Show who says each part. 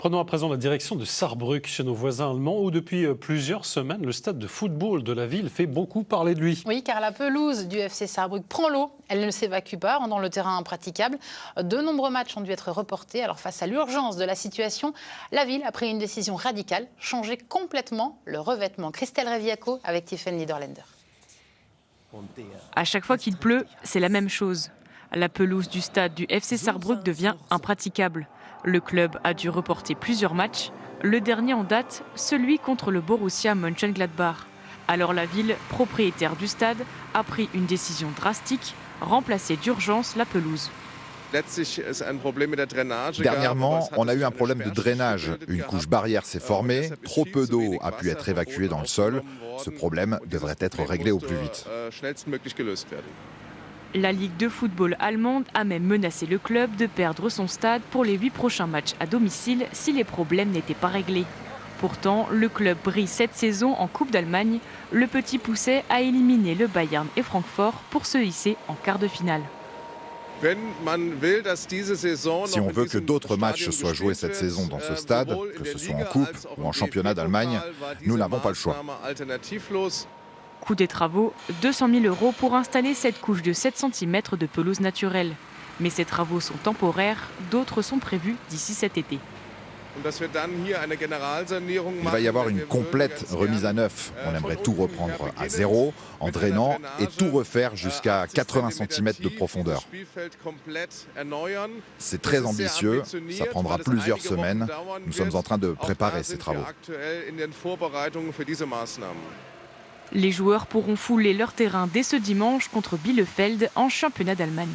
Speaker 1: Prenons à présent la direction de Saarbrück, chez nos voisins allemands, où depuis plusieurs semaines, le stade de football de la ville fait beaucoup parler de lui.
Speaker 2: Oui, car la pelouse du FC Saarbrück prend l'eau. Elle ne s'évacue pas, rendant le terrain impraticable. De nombreux matchs ont dû être reportés. Alors face à l'urgence de la situation, la ville a pris une décision radicale, changer complètement le revêtement. Christelle Reviaco avec Tiffen Niederländer.
Speaker 3: À chaque fois qu'il pleut, c'est la même chose. La pelouse du stade du FC Saarbrück devient impraticable. Le club a dû reporter plusieurs matchs. Le dernier en date, celui contre le Borussia Mönchengladbach. Alors la ville, propriétaire du stade, a pris une décision drastique, remplacer d'urgence la pelouse.
Speaker 4: Dernièrement, on a eu un problème de drainage. Une couche barrière s'est formée, trop peu d'eau a pu être évacuée dans le sol. Ce problème devrait être réglé au plus vite.
Speaker 3: La Ligue de football allemande a même menacé le club de perdre son stade pour les 8 prochains matchs à domicile si les problèmes n'étaient pas réglés. Pourtant, le club brille cette saison en Coupe d'Allemagne. Le Petit Poucet a éliminé le Bayern et Francfort pour se hisser en quart de finale.
Speaker 4: Si on veut que d'autres matchs soient joués cette saison dans ce stade, que ce soit en Coupe ou en championnat d'Allemagne, nous n'avons pas le choix.
Speaker 3: Coût des travaux, 200 000 € pour installer cette couche de 7 cm de pelouse naturelle. Mais ces travaux sont temporaires, d'autres sont prévus d'ici cet été.
Speaker 4: Il va y avoir une complète remise à neuf. On aimerait tout reprendre à zéro, en drainant et tout refaire jusqu'à 80 cm de profondeur. C'est très ambitieux, ça prendra plusieurs semaines. Nous sommes en train de préparer ces travaux.
Speaker 3: Les joueurs pourront fouler leur terrain dès ce dimanche contre Bielefeld en championnat d'Allemagne.